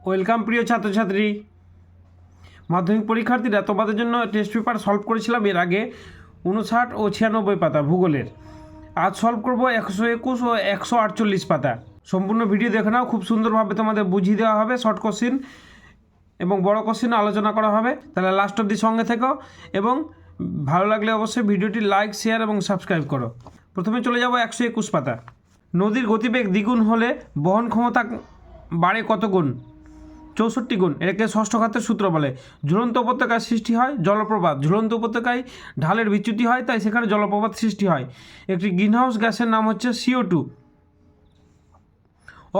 Welcome প্রিয় ছাত্রছাত্রী, মাধ্যমিক পরীক্ষার্থীরা তোমাদের জন্য টেস্ট পেপার সলভ করেছিলাম এর আগে 59 ও 96 পাতা ভূগোলের। আজ সলভ করব 121 ও 148 পাতা। সম্পূর্ণ ভিডিও দেখে নাও, খুব সুন্দরভাবে তোমাদের বুঝিয়ে দেওয়া হবে। শর্ট কোশ্চিন এবং বড় কোশ্চিন আলোচনা করা হবে। তাহলে লাস্ট অবধি সঙ্গে থেকো এবং ভালো লাগলে অবশ্যই ভিডিওটি লাইক, শেয়ার এবং সাবস্ক্রাইব করো। প্রথমে চলে যাব 121 পাতা। নদীর গতিবেগ দ্বিগুণ হলে বহন ক্ষমতা বাড়ে কত গুণ? 64 গুণ। এটাকে ষষ্ঠ ঘাতের সূত্র বলে। ঝুলন্ত উপত্যকায় সৃষ্টি হয় জলপ্রপাত। ঝুলন্ত উপত্যকায় ঢালের বিচ্যুতি হয়, তাই সেখানে জলপ্রপাত সৃষ্টি হয়। একটি গ্রিনহাউস গ্যাসের নাম হচ্ছে CO2।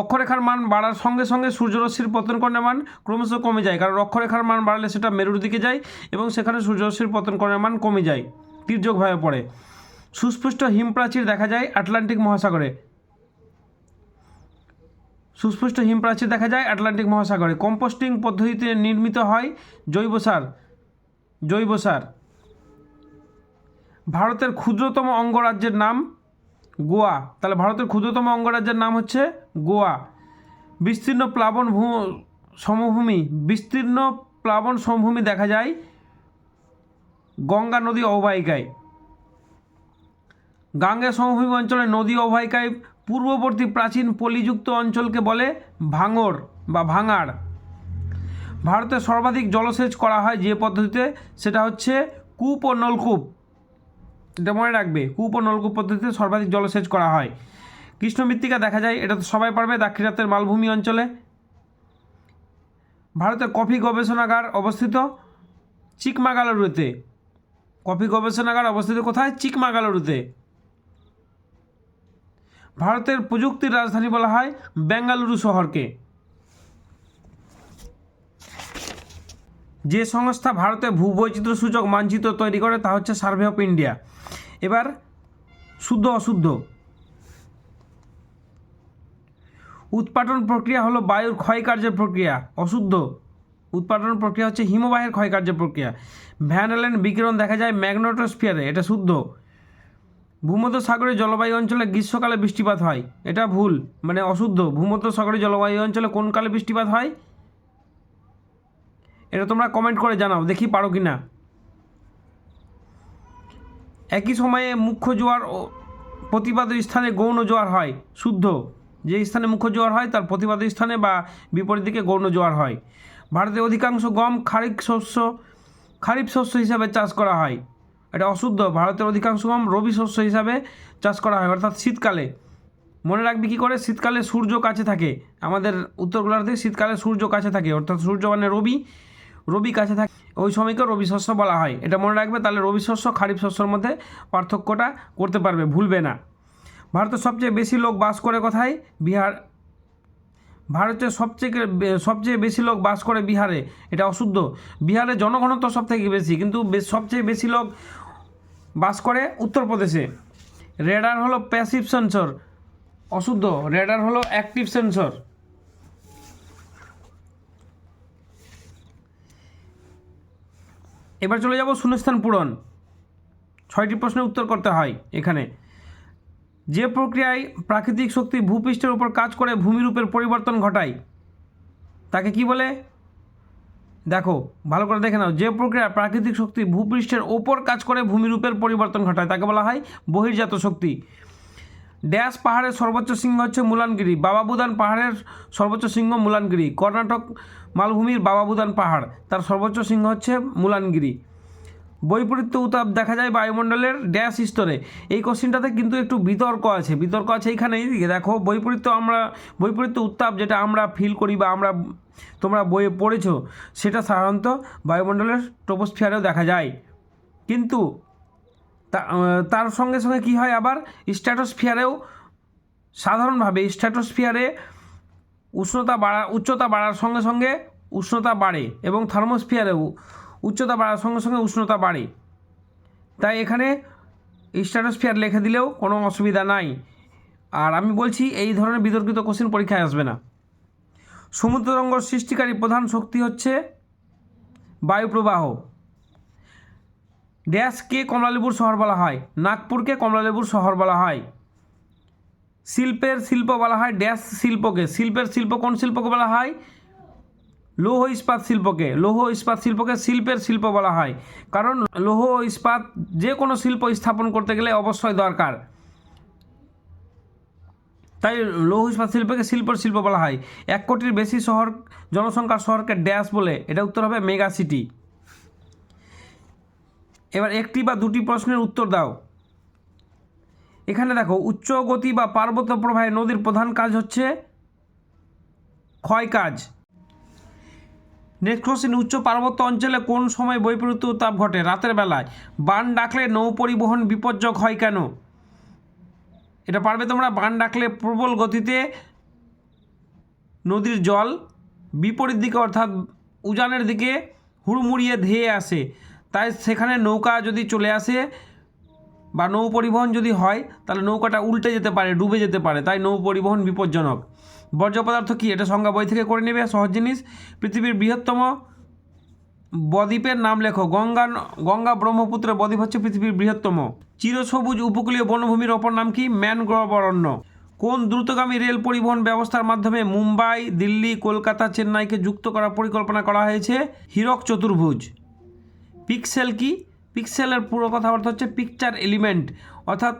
অক্ষরেখার মান বাড়ার সঙ্গে সঙ্গে সূর্যরশ্মির পতন কোণের মান ক্রমশ কমে যায়, কারণ অক্ষরেখার মান বাড়লে সেটা মেরুর দিকে যায় এবং সেখানে সূর্যরশ্মির পতন কোণের মান কমে যায়, তির্যকভাবে পড়ে। সুস্পষ্ট হিমপ্রাচীর দেখা যায় আটলান্টিক মহাসাগরে। সুস্পষ্ট হিমপ্রাচীর দেখা যায় আটলান্টিক মহাসাগরে। কম্পোস্টিং পদ্ধতিতে নির্মিত হয় জৈব সার। ভারতের ক্ষুদ্রতম অঙ্গরাজ্যের নাম গোয়া। তাহলে ভারতের ক্ষুদ্রতম অঙ্গরাজ্যের নাম হচ্ছে গোয়া। বিস্তীর্ণ প্লাবন সমভূমি দেখা যায় গঙ্গা নদী অববাহিকায়। গাঙ্গেয় সমভূমি অঞ্চলে নদী অববাহিকায় পূর্ববর্তী প্রাচীন পলিযুক্ত অঞ্চলকে বলে ভাঙড় বা ভাঙাড়। ভারতে সর্বাধিক জলসেচ করা হয় যে পদ্ধতিতে, সেটা হচ্ছে কূপ ও নলকূপ। এটা মনে রাখবে, কূপ ও নলকূপ পদ্ধতিতে সর্বাধিক জলসেচ করা হয়। কৃষ্ণ মৃত্তিকা দেখা যায়, এটা তো সবাই পারবে, দাক্ষিণাত্যের মালভূমি অঞ্চলে। ভারতের কফি গবেষণাগার অবস্থিত চিকমাগালুরুতে। কফি গবেষণাগার অবস্থিত কোথায়? চিকমাগালুরুতে। ভারতের প্রযুক্তির রাজধানী বলা হয় বেঙ্গালুরু শহরকে। যে সংস্থা ভারতে ভূবৈচিত্র্য সূচক মানচিত্র তৈরি করে তা হচ্ছে সার্ভে অফ ইন্ডিয়া। এবার শুদ্ধ অশুদ্ধ। উৎপাটন প্রক্রিয়া হলো বায়ুর ক্ষয়কার্যের প্রক্রিয়া, অশুদ্ধ। উৎপাটন প্রক্রিয়া হচ্ছে হিমবাহের ক্ষয়কার্যের প্রক্রিয়া। ভ্যান অ্যালেন বিকিরণ দেখা যায় ম্যাগনেটোস্ফিয়ারে, এটা শুদ্ধ। ভূমধ্যসাগরীয় জলবায়ু অঞ্চলে গ্রীষ্মকালে বৃষ্টিপাত হয়, এটা ভুল, মানে অশুদ্ধ। ভূমধ্যসাগরীয় জলবায়ু অঞ্চলে কোন কালে বৃষ্টিপাত হয়? এটা তোমরা কমেন্ট করে জানাও, দেখি পারো কি না। একই সময়ে মুখ্য জোয়ার ও প্রতিপাদ স্থানে গৌণ জোয়ার হয়, শুদ্ধ। যে স্থানে মুখ্য জোয়ার হয় তার প্রতিপাদ স্থানে বা বিপরীত দিকে গৌণ জোয়ার হয়। ভারতের অধিকাংশ গম খারিফ শস্য হিসাবে চাষ করা হয়, এটা অশুদ্ধ। ভারতের অধিকাংশ গম রবি শস্য হিসাবে চাষ করা হয়, অর্থাৎ শীতকালে। মনে রাখবি কী করে? শীতকালে সূর্য কাছে থাকে। আমাদের উত্তর গোলার্ধে শীতকালে সূর্য কাছে থাকে, অর্থাৎ সূর্য মানে রবি কাছে থাকে, ওই সময়কে রবি শস্য বলা হয়। এটা মনে রাখবে, তাহলে রবি শস্য খারিফ শস্যর মধ্যে পার্থক্যটা করতে পারবে, ভুলবে না। ভারতের সবচেয়ে বেশি লোক বাস করে কোথায়? বিহার। ভারতের সবচেয়ে বেশি লোক বাস করে বিহারে, এটা অশুদ্ধ। বিহারে জনঘনত্ব সব থেকে বেশি, কিন্তু সবচেয়ে বেশি লোক বাস করে উত্তরপ্রদেশে। রেডার হলো প্যাসিভ সেন্সর, অশুদ্ধ। রেডার হলো অ্যাক্টিভ সেন্সর। এবার চলে যাব শূন্যস্থান পূরণ। 6টি প্রশ্নের উত্তর করতে হয় এখানে। যে প্রক্রিয়ায় প্রাকৃতিক শক্তি ভূপৃষ্ঠের উপর কাজ করে ভূমিরূপের পরিবর্তন ঘটায় তাকে কি বলে? দেখো ভালো করে দেখে নাও। যে প্রক্রিয়া প্রাকৃতিক শক্তি ভূপৃষ্ঠের ওপর কাজ করে ভূমিরূপের পরিবর্তন ঘটায় তাকে বলা হয় বহির্জাত শক্তি। ড্যাশ পাহাড়ের সর্বোচ্চ শৃঙ্গ হচ্ছে মুলানগিরি। বাবাবুদান পাহাড়ের সর্বোচ্চ শৃঙ্গ মুলানগিরি। কর্ণাটক মালভূমির বাবাবুদান পাহাড়, তার সর্বোচ্চ শৃঙ্গ হচ্ছে মুলানগিরি। বৈপরীত্য উত্তাপ দেখা যায় বায়ুমণ্ডলের ড্যাশ স্তরে। এই কোশ্চিনটাতে কিন্তু একটু বিতর্ক আছে এইখানে। এইদিকে দেখো, বৈপরীত্য উত্তাপ যেটা আমরা ফিল করি বা তোমরা বইয়ে পড়েছো, সেটা সাধারণত বায়ুমণ্ডলের ট্রপোস্ফিয়ারেও দেখা যায়, কিন্তু তার সঙ্গে সঙ্গে কী হয় আবার স্ট্র্যাটোস্ফিয়ারেও। সাধারণভাবে স্ট্র্যাটোস্ফিয়ারে উচ্চতা বাড়ার সঙ্গে সঙ্গে উষ্ণতা বাড়ে এবং থার্মোস্ফিয়ারেও উচ্চতা বাড়ার সঙ্গে সঙ্গে উষ্ণতা বাড়ে। তাই এখানে স্ট্র্যাটোস্ফিয়ার লিখে দিলেও কোনো অসুবিধা নাই। আর আমি বলছি, এই ধরনের বিতর্কিত কোশ্চেন পরীক্ষায় আসবে না। সমুদ্র তরঙ্গ সৃষ্টিকারী প্রধান শক্তি হচ্ছে বায়ুপ্রবাহ। ড্যাশকে কমলালেবুর শহর বলা হয়। নাগপুরকে কমলালেবুর শহর বলা হয়। শিল্প বলা হয় ড্যাশ শিল্পকে। শিল্প কোন শিল্পকে বলা হয়? লৌহ ইস্পাত শিল্পকে শিল্পের শিল্প বলা হয়, কারণ লৌহ ইস্পাত যে কোনো শিল্প স্থাপন করতে গেলে অবশ্যই দরকার, তাই লৌহ ইস্পাত শিল্পকে শিল্প বলা হয়। 1 কোটির বেশি জনসংখ্যার শহরকে ড্যাশ বলে, এটা উত্তর হবে মেগা সিটি। এবার একটি বা দুটি প্রশ্নের উত্তর দাও। এখানে দেখো, উচ্চ গতি বা পার্বত্য প্রবাহে নদীর প্রধান কাজ হচ্ছে ক্ষয় কাজ। নেক্সট কোশ্চেন, উচ্চ পার্বত্য অঞ্চলে কোন সময় বৈপরীত্য তাপ ঘটে? রাতের বেলায়। বান ডাকলে নৌ পরিবহন বিপজ্জনক হয় কেন? এটা পারবে তোমরা। বান ডাকলে প্রবল গতিতে নদীর জল বিপরীত দিকে অর্থাৎ উজানের দিকে হুড়মুড়িয়ে ধেয়ে আসে, তাই সেখানে নৌকা যদি চলে আসে বা নৌ পরিবহন যদি হয় তাহলে নৌকাটা উল্টে যেতে পারে, ডুবে যেতে পারে, তাই নৌ পরিবহন বিপজ্জনক। বর্জ্য পদার্থ কি? এটা সংজ্ঞা বই থেকে করে নেবে, সহজ জিনিস। পৃথিবীর বৃহত্তম বদ্বীপের নাম লেখো। গঙ্গা ব্রহ্মপুত্রের বদ্বীপ হচ্ছে পৃথিবীর বৃহত্তম। চিরসবুজ উপকূলীয় বনভূমির অপর নাম কি? ম্যানগ্রোভ অরণ্য। কোন দ্রুতগামী রেল পরিবহন ব্যবস্থার মাধ্যমে মুম্বাই, দিল্লি, কলকাতা, চেন্নাইকে যুক্ত করার পরিকল্পনা করা হয়েছে? হীরক চতুর্ভুজ। পিক্সেল কি? পিক্সেলের পুরো কথা অর্থ হচ্ছে পিকচার এলিমেন্ট, অর্থাৎ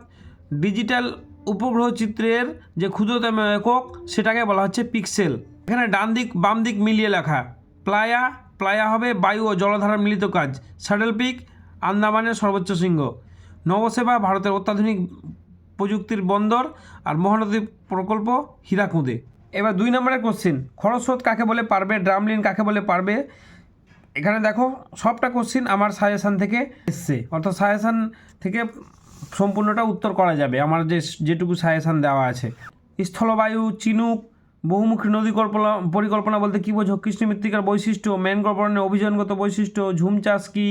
ডিজিটাল উপগ্রহ চিত্রের যে ক্ষুদ্রতম একক সেটাকে বলা হচ্ছে পিক্সেল। এখানে ডান দিক বাম দিক মিলিয়ে লেখা। প্লায়া হবে বায়ু ও জলধারার মিলিত কাজ। স্যাডেল পিক আন্দামানের সর্বোচ্চ শৃঙ্গ। নবসেবা ভারতের অত্যাধুনিক প্রযুক্তির বন্দর। আর মহানদী প্রকল্প হীরাকুঁদে। এবার 2 নম্বরের কোশ্চেন, খরস্রোত কাকে বলে? পারবে। ড্রামলিন কাকে বলে? পারবে। এখানে দেখো, সবটা কোশ্চেন আমার সাজেশান থেকে এসছে, অর্থাৎ সাজেশান থেকে সম্পূর্ণটা উত্তর করা যাবে আমার যেটুকু সাজেশান দেওয়া আছে। স্থলবায়ু, চিনুক, বহুমুখী নদী পরিকল্পনা বলতে কী বোঝো? কৃষ্ণ মৃত্তিকার বৈশিষ্ট্য, ম্যানগ্রোভ অরণ্যের অভিযানগত বৈশিষ্ট্য, ঝুম চাষ কী,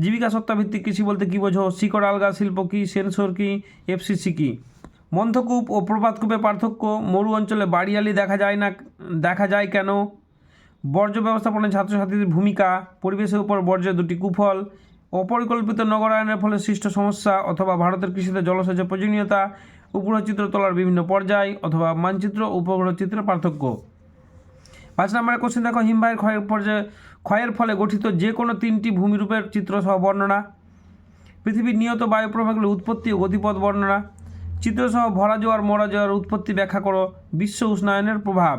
জীবিকা সত্তাভিত্তিক কৃষি বলতে কী বোঝো? শিকড় আলগা শিল্প কী, সেন্সর কী, এফসিসি কী? মন্থকূপ ও প্রপাতকূপের পার্থক্য, মরু অঞ্চলে বাড়িয়ালি দেখা যায় কেন? বর্জ্য ব্যবস্থাপনায় ছাত্রছাত্রীদের ভূমিকা, পরিবেশের উপর বর্জ্যের 2টি কুফল, অপরিকল্পিত নগরায়নের ফলে সৃষ্ট সমস্যা, অথবা ভারতের কৃষিতে জলসেচের প্রয়োজনীয়তা, উপগ্রহ চিত্র তোলার বিভিন্ন পর্যায়, অথবা মানচিত্র উপগ্রহ চিত্রের পার্থক্য। 5 নম্বরের কোশ্চেন দেখো, হিমবাহের ক্ষয়ের ফলে গঠিত যে কোনো 3টি ভূমিরূপের চিত্র সহ বর্ণনা। পৃথিবীর নিয়ত বায়ু প্রবাহগুলির উৎপত্তি ও গতিপথ বর্ণনা। চিত্রসহ ভরা জোয়ার মরা জোয়ার উৎপত্তি ব্যাখ্যা করো। বিশ্ব উষ্ণায়নের প্রভাব।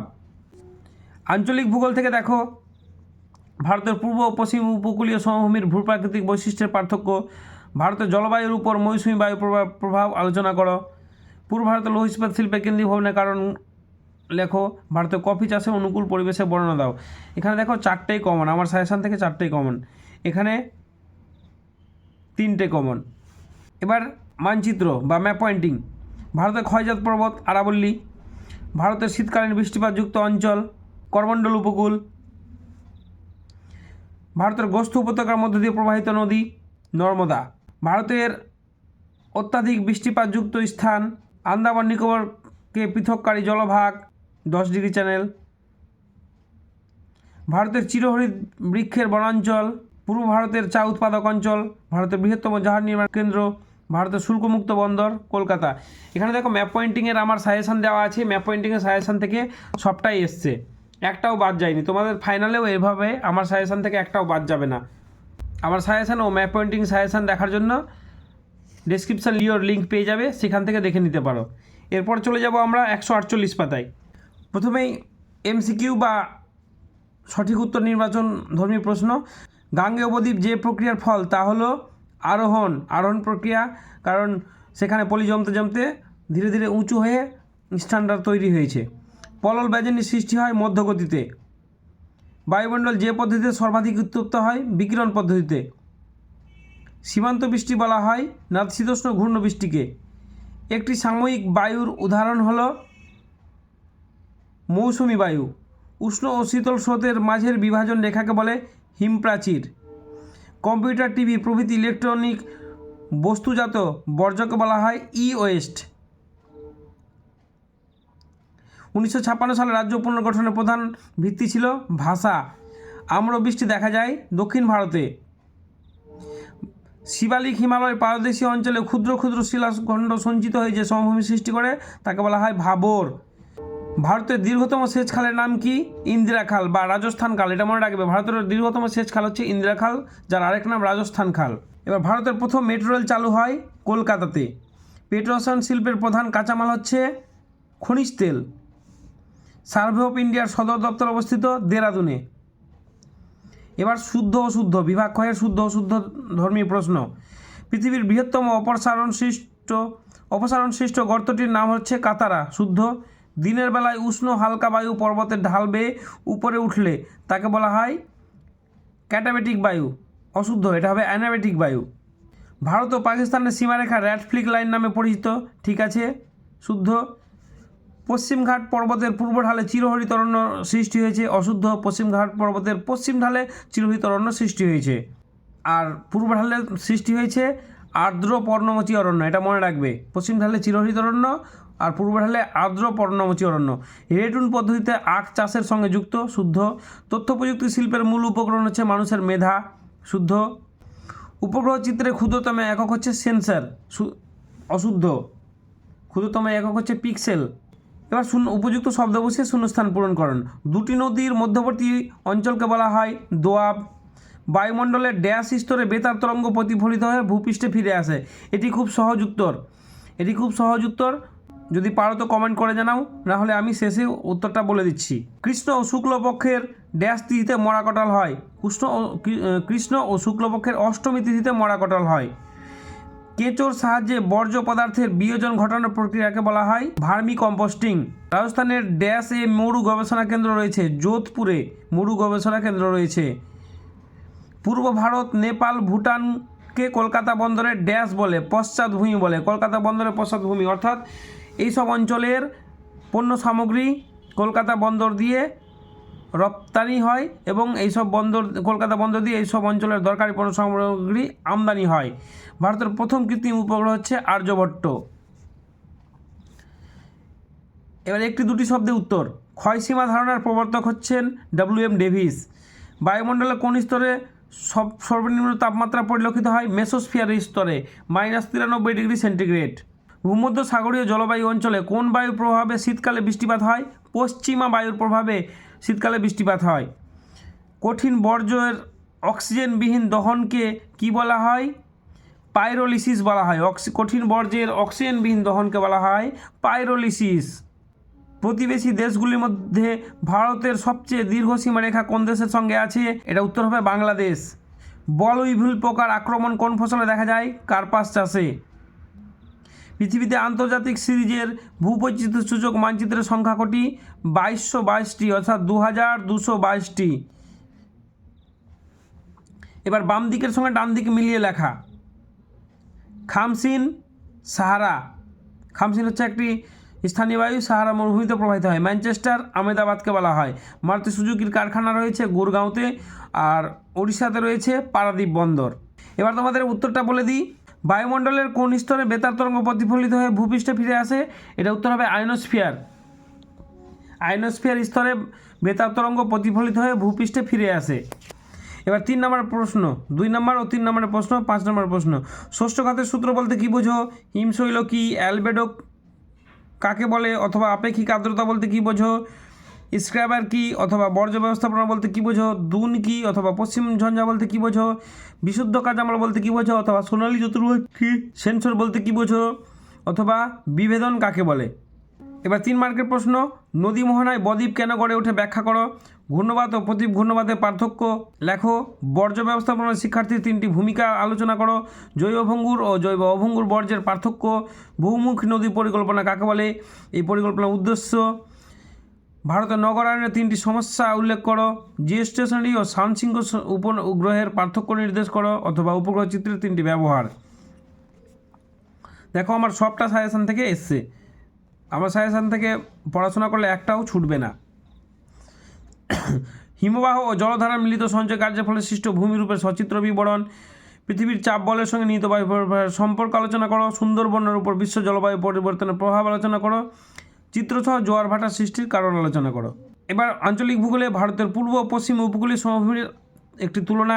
আঞ্চলিক ভূগোল থেকে দেখো, ভারতের পূর্ব ও পশ্চিম উপকূলীয় সমভূমির ভূপ্রাকৃতিক বৈশিষ্ট্যের পার্থক্য। ভারতের জলবায়ুর উপর মৌসুমী বায়ু প্রভাব আলোচনা করো। পূর্ব ভারতের লৌহ ইস্পাত শিল্পের কেন্দ্রীয় ভবনের কারণ লেখো। ভারতের কফি চাষে অনুকূল পরিবেশে বর্ণনা দাও। এখানে দেখো 4টেই কমন, আমার সাজেশান থেকে 4টেই কমন, এখানে 3টে কমন। এবার মানচিত্র বা ম্যাপ পয়েন্টিং। ভারতের ক্ষয়জাত পর্বত আরাবল্লী। ভারতের শীতকালীন বৃষ্টিপাতযুক্ত অঞ্চল করমণ্ডল উপকূল। ভারতের গোস্থ উপত্যকার মধ্য দিয়ে প্রবাহিত নদী নর্মদা। ভারতের অত্যাধিক বৃষ্টিপাতযুক্ত স্থান আন্দামান নিকোবরকে পৃথককারী জলভাগ 10 ডিগ্রি চ্যানেল। ভারতের চিরহরিৎ বৃক্ষের বনাঞ্চল। পূর্ব ভারতের চা উৎপাদক অঞ্চল। ভারতের বৃহত্তম জাহাজ নির্মাণ কেন্দ্র। ভারতের শুল্কমুক্ত বন্দর কলকাতা। এখানে দেখো ম্যাপ পয়েন্টিংয়ের আমার সাজেশান দেওয়া আছে। ম্যাপ পয়েন্টিংয়ের সাজেশান থেকে সবটাই এসছে, একটাও বাদ যায়নি। তোমাদের ফাইনালেও এভাবে আমার সাজেশান থেকে একটাও বাদ যাবে না। আমার সাজেশান ও ম্যাপ পয়েন্টিং সাজেশান দেখার জন্য ডেসক্রিপশান লিঙ্ক পেয়ে যাবে, সেখান থেকে দেখে নিতে পারো। এরপর চলে যাব আমরা 148 পাতায়। প্রথমেই এমসিকিউ বা সঠিক উত্তর নির্বাচন ধর্মী প্রশ্ন। গাঙ্গেয় উপদ্বীপ যে প্রক্রিয়ার ফল তা হলো আরোহণ প্রক্রিয়া, কারণ সেখানে পলি জমতে ধীরে ধীরে উঁচু হয়ে স্ট্যান্ডার্ড তৈরি হয়েছে। পলল ব্যাজনী সৃষ্টি হয় মধ্যগতিতে। বায়ুমণ্ডল যে পদ্ধতিতে সর্বাধিক উত্তপ্ত হয়? বিকিরণ পদ্ধতিতে। সীমান্ত বৃষ্টি বলা হয় নাতিশীতোষ্ণ ঘূর্ণ বৃষ্টিকে। একটি সাময়িক বায়ুর উদাহরণ হলো মৌসুমি বায়ু। উষ্ণ ও শীতল স্রোতের মাঝের বিভাজন রেখাকে বলে হিমপ্রাচীর। কম্পিউটার, টিভি প্রভৃতি ইলেকট্রনিক বস্তুজাত বর্জ্যকে বলা হয় ওয়েস্ট। 1956 সালে রাজ্য পুনর্গঠনের প্রধান ভিত্তি ছিল ভাষা। আম্রবৃষ্টি দেখা যায় দক্ষিণ ভারতে। শিবালিক হিমালয়ের পাদদেশীয় অঞ্চলে ক্ষুদ্র ক্ষুদ্র শিলাখণ্ড সঞ্চিত হয়ে যে সমভূমি সৃষ্টি করে তাকে বলা হয় ভাবর। ভারতের দীর্ঘতম সেচ খালের নাম কি? ইন্দিরা খাল বা রাজস্থান খাল। এটা মনে রাখবে, ভারতের দীর্ঘতম সেচ খাল হচ্ছে ইন্দিরা খাল, যার আরেক নাম রাজস্থান খাল। এবার ভারতের প্রথম মেট্রো রেল চালু হয় কলকাতাতে। পেট্রোরসায়ন শিল্পের প্রধান কাঁচামাল হচ্ছে খনিজ তেল। সার্ভে অফ ইন্ডিয়ার সদর দপ্তর অবস্থিত দেরাদুনে। এবার শুদ্ধ অশুদ্ধ বিভাগ ক্ষয়ের শুদ্ধ অশুদ্ধ ধর্মী প্রশ্ন। পৃথিবীর বৃহত্তম অপসারণ সৃষ্ট গর্তটির নাম হচ্ছে কাতারা। শুদ্ধ। দিনের বেলায় উষ্ণ হালকা বায়ু পর্বতের ঢাল বেয়ে উপরে উঠলে তাকে বলা হয় ক্যাটাবেটিক বায়ু। অশুদ্ধ, এটা হবে অ্যানাবেটিক বায়ু। ভারত ও পাকিস্তানের সীমারেখা র্যাট ফ্লিক লাইন নামে পরিচিত। ঠিক আছে, শুদ্ধ। পশ্চিমঘাট পর্বতের পূর্ব ঢালে চিরহরিত অরণ্য সৃষ্টি হয়েছে। অশুদ্ধ। পশ্চিমঘাট পর্বতের পশ্চিম ঢালে চিরহরিত অরণ্য সৃষ্টি হয়েছে, আর পূর্ব ঢালে সৃষ্টি হয়েছে আর্দ্র পর্ণমোচী অরণ্য। এটা মনে রাখবে, পশ্চিম ঢালে চিরহরিত অরণ্য আর পূর্ব ঢালে আর্দ্র পর্ণমোচী অরণ্য। রেটুন পদ্ধতিতে আখ চাষের সঙ্গে যুক্ত। শুদ্ধ। তথ্য প্রযুক্তি শিল্পের মূল উপকরণ হচ্ছে মানুষের মেধা। শুদ্ধ। উপগ্রহ চিত্রের ক্ষুদ্রতম একক হচ্ছে সেন্সর। অশুদ্ধ। ক্ষুদ্রতম একক হচ্ছে পিক্সেল। এবার উপযুক্ত শব্দ বসিয়ে শূন্যস্থান পূরণ করুন। দুটি নদীর মধ্যবর্তী অঞ্চলকে বলা হয় দোয়াব। বায়ুমণ্ডলের ড্যাশ স্তরে বেতার তরঙ্গ প্রতিফলিত হয়ে ভূপৃষ্ঠে ফিরে আসে। এটি খুব সহজ উত্তর। যদি পারো তো কমেন্ট করে জানাও, নাহলে আমি শেষে উত্তরটা বলে দিচ্ছি। কৃষ্ণ ও শুক্লপক্ষের ড্যাশ তিথিতে মরা কাঁঠাল হয়। কৃষ্ণ ও শুক্লপক্ষের অষ্টমী তিথিতে মরা কাঁঠাল হয়। কেঁচোর সাহায্যে বর্জ্য পদার্থের বিয়োজন ঘটানোর প্রক্রিয়াকে বলা হয় ভার্মি কম্পোস্টিং। রাজস্থানের ড্যাশ এ মরু গবেষণা কেন্দ্র রয়েছে। যোধপুরে মরু গবেষণা কেন্দ্র রয়েছে। পূর্ব ভারত, নেপাল, ভুটানকে কলকাতা বন্দরের ড্যাশ বলে? পশ্চাৎভূমি বলে। কলকাতা বন্দরের পশ্চাৎভূমি, অর্থাৎ এইসব অঞ্চলের পণ্য সামগ্রী কলকাতা বন্দর দিয়ে রপ্তানি হয় এবং কলকাতা বন্দর দিয়ে এইসব অঞ্চলের দরকারি পণ্য সামগ্রী আমদানি হয়। ভারতের প্রথম কৃত্রিম উপগ্রহ হচ্ছে আর্যভট্ট। এবার একটি দুটি শব্দে উত্তর। ক্ষয়সীমা ধারণার প্রবর্তক হচ্ছেন WM ডেভিস। বায়ুমণ্ডলের কোন স্তরে সর্বনিম্ন তাপমাত্রা পরিলক্ষিত হয়? মেসোস্ফিয়ার স্তরে, -93 ডিগ্রি সেন্টিগ্রেড। ভূমধ্য সাগরীয় জলবায়ু অঞ্চলে কোন বায়ুর প্রভাবে শীতকালে বৃষ্টিপাত হয়? পশ্চিমা বায়ুর প্রভাবে শীতকালে বৃষ্টিপাত হয়। কঠিন বর্জ্যের অক্সিজেনবিহীন দহনকে কি বলা হয়? পাইরোলিসিস বলা হয়। কঠিন বর্জ্যের অক্সিজেনবিহীন দহনকে বলা হয় পাইরোলিসিস। প্রতিবেশী দেশগুলির মধ্যে ভারতের সবচেয়ে দীর্ঘ সীমারেখা কোন দেশের সঙ্গে আছে? এটা উত্তর হবে বাংলাদেশ। বল উইভিল পোকার আক্রমণ কোন ফসলে দেখা যায়? কার্পাস চাষে। পৃথিবীতে আন্তর্জাতিক সিরিজের ভূবৈচিত্র্য সূচক মানচিত্রের সংখ্যা কটি? 2222টি, অর্থাৎ 2222টি। এবার বাম দিকের সঙ্গে ডান দিকে মিলিয়ে লেখা। খামসিন সাহারা। খামসিন হচ্ছে একটি স্থানীয় বায়ু, সাহারা মরুভূমিতে প্রবাহিত হয়। ম্যানচেস্টার আহমেদাবাদকে বলা হয়। মারুতি সুজুকির কারখানা রয়েছে গুরগাঁওতে, আর ওড়িশাতে রয়েছে পারাদ্বীপ বন্দর। এবার তোমাদের উত্তরটা বলে দিই। বায়ুমণ্ডলের কোন স্তরে বেতার তরঙ্গ প্রতিফলিত হয়ে ভূপৃষ্ঠে ফিরে আসে? এটা উত্তর হবে আয়নোস্ফিয়ার। আয়নোস্ফিয়ার স্তরে বেতার তরঙ্গ প্রতিফলিত হয়ে ভূপৃষ্ঠে ফিরে আসে। এবার 3 নম্বর প্রশ্ন, 2 নম্বর ও 3 নম্বরের প্রশ্ন, 5 নম্বর প্রশ্ন। ষষ্ঠ ঘাতের সূত্র বলতে কী বোঝো? হিমশৈল কি? অ্যালবেডো কাকে বলে? অথবা আপেক্ষিক আর্দ্রতা বলতে কী বোঝো? স্ক্র্যাবার কি? অথবা বর্জ্য ব্যবস্থাপনা বলতে কী বোঝো? দুন কি? অথবা পশ্চিম ঝঞ্ঝা বলতে কী বোঝো? বিশুদ্ধ কাঁচামাল বলতে কী বোঝো? অথবা সোনালী চতুর্ভুজ কি? সেন্সর বলতে কী বোঝো? অথবা বিভেদন কাকে বলে? এবার 3 মার্কের প্রশ্ন। নদী মোহনায় বদ্বীপ কেন গড়ে ওঠে ব্যাখ্যা করো। ঘূর্ণবাত ও প্রতীপ ঘূর্ণবাতের পার্থক্য লেখো। বর্জ্য ব্যবস্থাপনার শিক্ষার্থীর 3টি ভূমিকা আলোচনা করো। জৈব ভঙ্গুর ও জৈব অভঙ্গুর বর্জ্যের পার্থক্য। বহুমুখী নদী পরিকল্পনা কাকে বলে? এই পরিকল্পনার উদ্দেশ্য। ভারতের নগরায়নের 3টি সমস্যা উল্লেখ করো। জিওস্টেশনারি ও সানসিঙ্গ উপগ্রহের পার্থক্য নির্দেশ করো, অথবা উপগ্রহ চিত্রের 3টি ব্যবহার। দেখো, আমার সবটা সাজেশান থেকে এসছে। আমার সাজেশান থেকে পড়াশোনা করলে একটাও ছুটবে না। হিমবাহ ও জলধারার মিলিত সঞ্চয় কার্যের ফলে সৃষ্ট ভূমিরূপের সচিত্র বিবরণ। পৃথিবীর চাপ বলের সঙ্গে নিহিত বায়ু সম্পর্ক আলোচনা করো। সুন্দরবনের উপর বিশ্ব জলবায়ু পরিবর্তনের প্রভাব আলোচনা করো। চিত্রসহ জোয়ার ভাটার সৃষ্টির কারণ আলোচনা করো। এবার আঞ্চলিক ভূগোলে ভারতের পূর্ব ও পশ্চিম উপকূলীয় সমভূমির একটি তুলনা।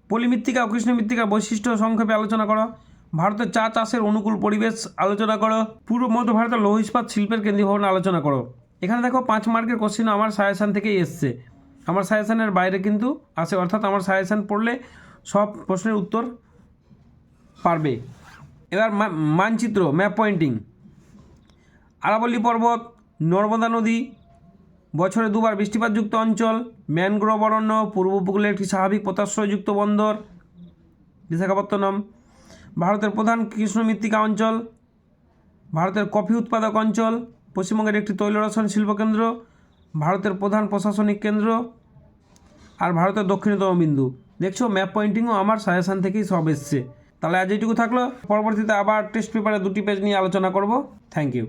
পলিমৃত্তিকা ও কৃষ্ণ মৃত্তিকার বৈশিষ্ট্য সংক্ষেপে আলোচনা করো। ভারতের চা চাষের অনুকূল পরিবেশ আলোচনা করো। পূর্ব মধ্য ভারতের লৌহ ইস্পাত শিল্পের কেন্দ্রীয় ভবন আলোচনা করো। এখানে দেখো 5 মার্কের কোশ্চেন আমার সাজেশান থেকেই এসছে, আমার সাজেশানের বাইরে কিন্তু আসে, অর্থাৎ আমার সাজেশান পড়লে সব প্রশ্নের উত্তর পারবে। এবার মানচিত্র, ম্যাপ পয়েন্টিং। আরাবল্লী পর্বত, নর্মদা নদী, বছরে 2বার বৃষ্টিপাতযুক্ত অঞ্চল, ম্যানগ্রোভ অরণ্য, পূর্ব উপকূলে একটি স্বাভাবিক পোতাশ্রয়যুক্ত বন্দর বিশাখাপত্তনম, ভারতের প্রধান কৃষ্ণ মৃত্তিকা অঞ্চল, ভারতের কফি উৎপাদক অঞ্চল, পশ্চিমবঙ্গের একটি তৈল রসায়ন শিল্পকেন্দ্র, ভারতের প্রধান প্রশাসনিক কেন্দ্র, আর ভারতের দক্ষিণতম বিন্দু। দেখছো ম্যাপ পয়েন্টিংও আমার সাজেশান থেকেই সব এসছে। তাহলে আজ এইটুকু থাকলো, পরবর্তীতে আবার টেস্ট পেপারে 2টি পেজ নিয়ে আলোচনা করব। Thank you.